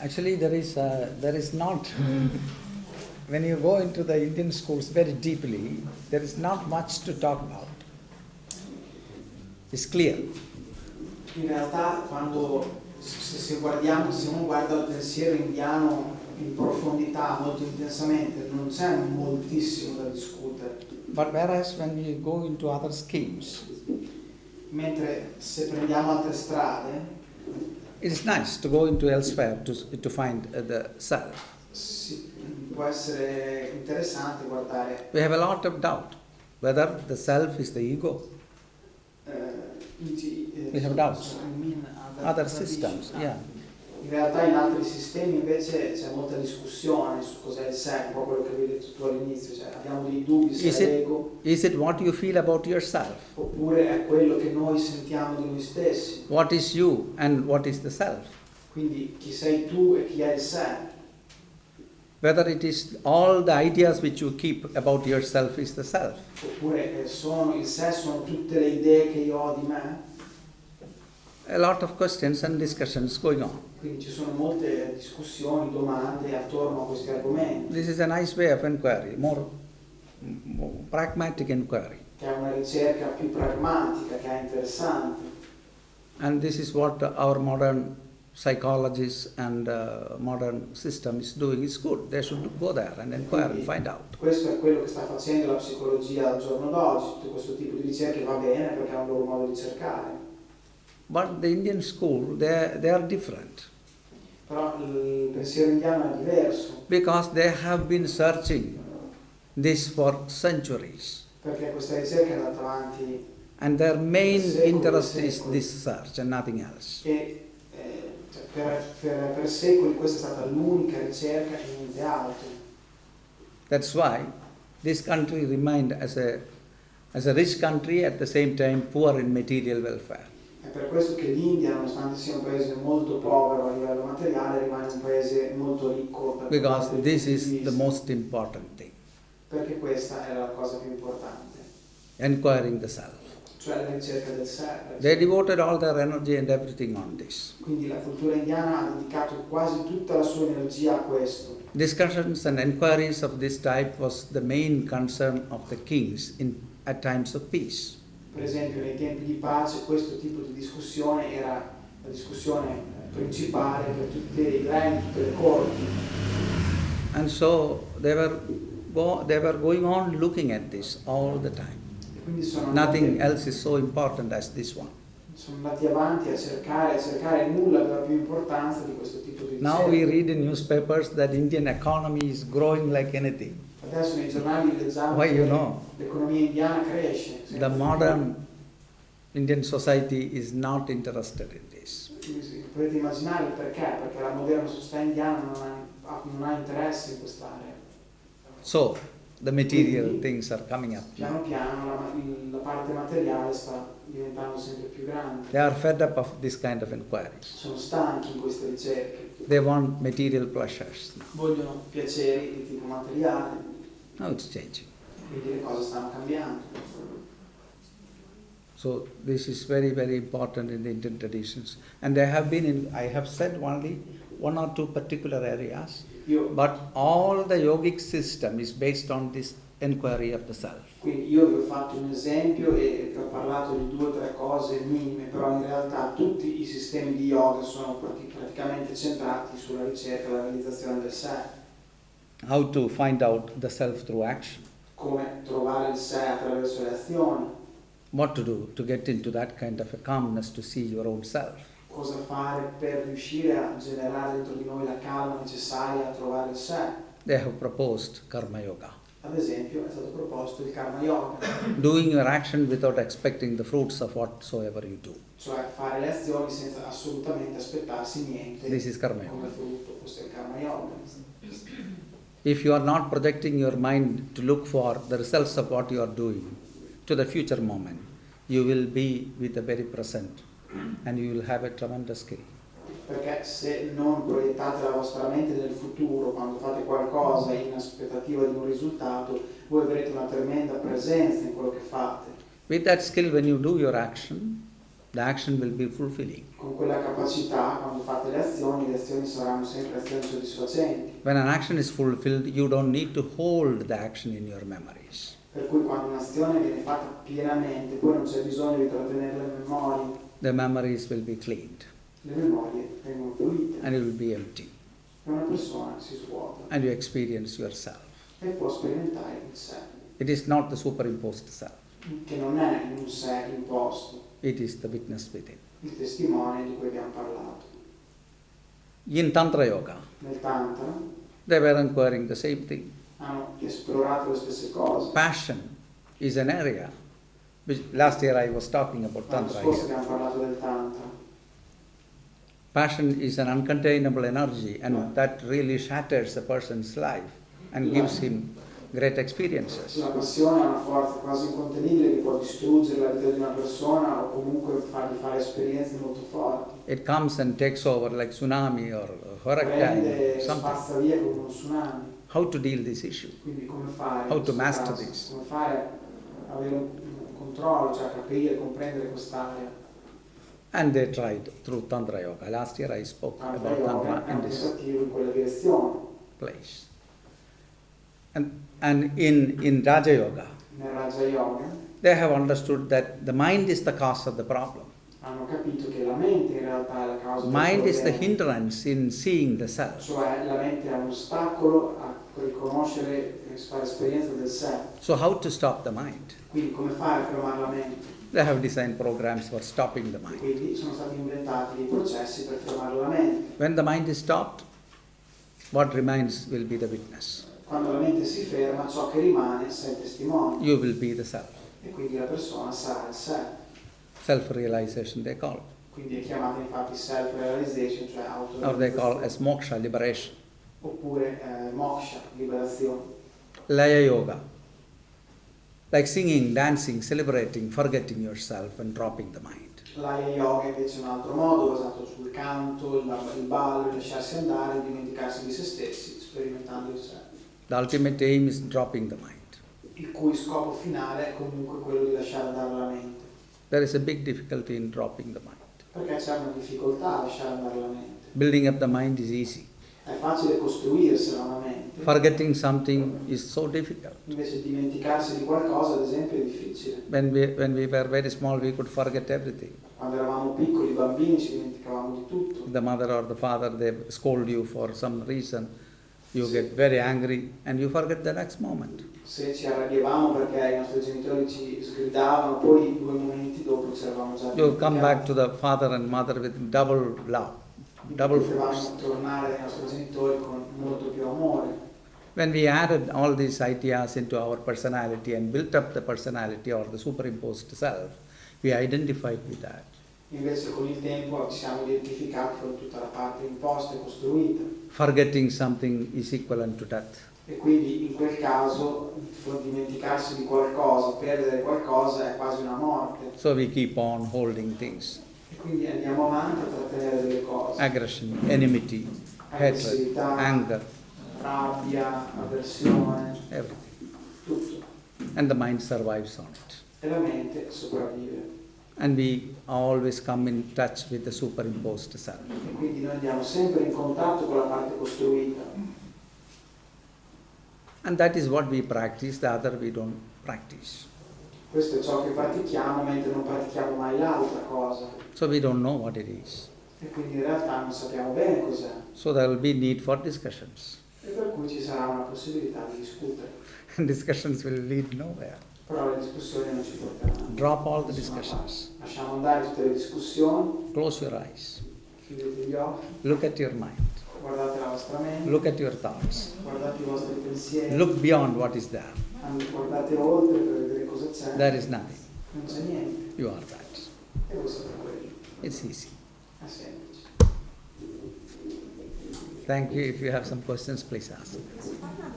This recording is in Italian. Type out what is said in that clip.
Actually, there is not. When you go into the Indian schools very deeply, there is not much to talk about. It's clear. In realtà, se uno guarda il pensiero indiano in profondità, molto intensamente, non c'è moltissimo da discutere. But whereas when we go into other schemes, mentre se prendiamo altre strade, it is nice to go into elsewhere to find the self. Può essere interessante guardare. We have a lot of doubt whether the self is the ego. We have doubts. Other systems, yeah. In realtà in altri sistemi invece c'è molta discussione su cos'è il sé, un po' quello che avevi detto tu all'inizio, cioè abbiamo dei dubbi se è l'ego. Is it what you feel about yourself? Oppure è quello che noi sentiamo di noi stessi. What is you and what is the self? Quindi chi sei tu e chi è il sé. Whether it is all the ideas which you keep about yourself is the self. Oppure il sé sono tutte le idee che io ho di me. A lot of questions and discussions going on. Quindi ci sono molte discussioni, domande attorno a questi argomenti. This is a nice way of inquiry, more pragmatic inquiry. Che è una ricerca più pragmatica, che è interessante. And this is what our modern psychologists and modern system is doing. It's good. They should go there and inquire and find out. Questo è quello che sta facendo la psicologia al giorno d'oggi. Tutto questo tipo di ricerche va bene perché è un loro modo di cercare. But the Indian school, they are different. Però il pensiero indiano è diverso. Because they have been searching this for centuries. Perché questa ricerca è andata avanti. And their main interest is this search and nothing else. E per secoli questa è stata l'unica ricerca e niente altro. That's why this country remained as a rich country, at the same time poor in material welfare. È per questo che l'India, nonostante sia un paese molto povero a livello materiale, rimane un paese molto ricco. Because this is the most important thing. Perché questa è la cosa più importante. Inquiring the self. Cioè la ricerca del sé. They devoted all their energy and everything on this. Quindi la cultura indiana ha dedicato quasi tutta la sua energia a questo. Discussions and inquiries of this type was the main concern of the kings at times of peace. Per esempio nei tempi di pace questo tipo di discussione era la discussione principale per tutti i regni, tutte le corti. And so they were going on looking at this all the time. Nothing else is so important as this one. Sono andati avanti a cercare, nulla aveva più importanza di questo tipo di ricerca. Now we read in newspapers that Indian economy is growing like anything. Adesso nei giornali leggiamo Why, che you l'economia indiana cresce. The modern Indian society is not interested in this. Potete immaginare il perché? Perché la moderna società indiana non ha interesse in quest'area. So, the material things are coming up. Piano piano la parte materiale sta diventando sempre più grande. They are fed up of this kind of inquiries. Sono stanchi in queste ricerche. They want material pleasures. Vogliono piaceri di tipo materiale. Now it's changing. Quindi le cose stanno cambiando. So this is very, very important in the Indian traditions. And they have been I have said only one or two particular areas, but all the yogic system is based on this inquiry of the self. Quindi io vi ho fatto un esempio e ho parlato di 2 o 3 cose minime, però in realtà tutti i sistemi di yoga sono praticamente centrati sulla ricerca e la realizzazione del sé. How to find out the self through action. Come trovare il sé attraverso le azioni. What to do to get into that kind of a calmness to see your own self. Cosa fare per riuscire a generare dentro di noi la calma necessaria a trovare il sé. They have proposed karma yoga. Ad esempio è stato proposto il karma yoga. Doing your action without expecting the fruits of whatsoever you do. Cioè fare le azioni senza assolutamente aspettarsi niente. This is karma come yoga. frutto, questo è il karma yoga. If you are not projecting your mind to look for the results of what you are doing to the future moment, you will be with the very present and you will have a tremendous gain. Perché se non proiettate la vostra mente nel futuro, quando fate qualcosa in aspettativa di un risultato, voi avrete una tremenda presenza in quello che fate. With that skill, when you do your action, the action will be fulfilling. Con quella capacità, quando fate le azioni saranno sempre azioni soddisfacenti. When an action is fulfilled, you don't need to hold the action in your memories. Per cui quando un'azione viene fatta pienamente, poi non c'è bisogno di trattenere le memorie. The memories will be cleaned. Le memorie vengono pulite. And it will be empty. E una persona si svuota. And you experience yourself. E può sperimentare il sé. It is not the superimposed self. Che non è un sé imposto. It is the witness within. Il testimone di cui abbiamo parlato. In Tantra Yoga, Nel Tantra they were inquiring the same thing. hanno esplorato le stesse cose. Passion is an area. Which last year I was talking about L'anno Tantra scorso here. abbiamo parlato del Tantra. Passion is an uncontainable energy, and that really shatters a person's life and gives him great experiences. La passione è una forza quasi incontenibile che può distruggere la vita di una persona o comunque fargli fare esperienze molto forti. It comes and takes over like tsunami or hurricane Prende or e something. spazza via come uno tsunami. How to deal this issue? Quindi come fare? How in to questo master caso? this? Come fare a avere un controllo, cioè capire, comprendere quest'area. And they tried through Tantra Yoga. Last year I spoke Tantra about yoga Tantra è in un this tentativo in quella direzione. place. And in Raja Yoga, Nel Raja Yoga they have understood that the mind is the cause of the problem. hanno capito che la mente in realtà è la causa del Mind is the problema. hindrance in seeing the self. Cioè la mente è un ostacolo a riconoscere e fare esperienza del sé. So how to stop the mind? Quindi come fare a fermare la mente? They have designed programs for stopping the mind. Quindi sono stati inventati dei processi per fermare la mente. When the mind is stopped, what remains will be the witness. Quando la mente si ferma, ciò che rimane è il testimone. You will be the self. E quindi la persona sarà il sé. Self-realization they call. Quindi è chiamata infatti self-realization, cioè Or they call autorealizzazione. as moksha, liberation. Oppure moksha, liberazione. Laya yoga. Like singing, dancing, celebrating, forgetting yourself and dropping the mind. L'aya yoga invece è un altro modo basato sul canto, il ballo, il lasciarsi andare, il dimenticarsi di se stessi, sperimentando il sé. The ultimate aim is dropping the mind. Il cui scopo finale è comunque quello di lasciare andare la mente. There is a big difficulty in dropping the mind. Perché c'è una difficoltà a lasciare andare la mente. Building up the mind is easy. È facile costruirsela una mente. Forgetting something is so difficult. Invece dimenticarsi di qualcosa, ad esempio, è difficile. When we were very small, we could forget everything. Quando eravamo piccoli, bambini, ci dimenticavamo di tutto. The mother or the father, they scold you for some reason. You get very angry and you forget the next moment. Se ci arrabbiavamo perché i nostri genitori ci sgridavano, poi 2 momenti dopo ci eravamo già You come back to the father and mother with double love, double force. Potevamo tornare ai nostri genitori con molto più amore. When we added all these ideas into our personality and built up the personality or the superimposed self, we identified with that. Invece con il tempo ci siamo identificati con tutta la parte imposta e costruita. Forgetting something is equivalent to death. E quindi in quel caso dimenticarsi di qualcosa, perdere qualcosa è quasi una morte. So we keep on holding things. E quindi andiamo avanti a trattenere delle cose. Aggression, enmity, hatred, Aggressività, anger, rabbia, avversione, everything. tutto. And the mind survives on it. E la mente sopravvive. And we always come in touch with the superimposed self. E quindi noi andiamo sempre in contatto con la parte costruita. And that is what we practice, the other we don't practice. Questo è ciò che pratichiamo, mentre non pratichiamo mai l'altra cosa. So we don't know what it is. E quindi in realtà non sappiamo bene cos'è. So there will be need for discussions. E per cui ci sarà una possibilità di discutere. And discussions will lead nowhere. Però le discussioni non ci porteranno. Drop all the discussions. Lasciamo andare tutte le discussioni, Close your eyes. chiudete gli occhi, Look at your mind. guardate la vostra mente, Look at your thoughts. guardate i vostri pensieri, Look beyond what is there. guardate oltre per vedere cosa c'è. There is nothing. Non c'è niente. You are that. E voi siete quello. It's easy. È semplice. Thank you. If you have some questions, please ask. Si parla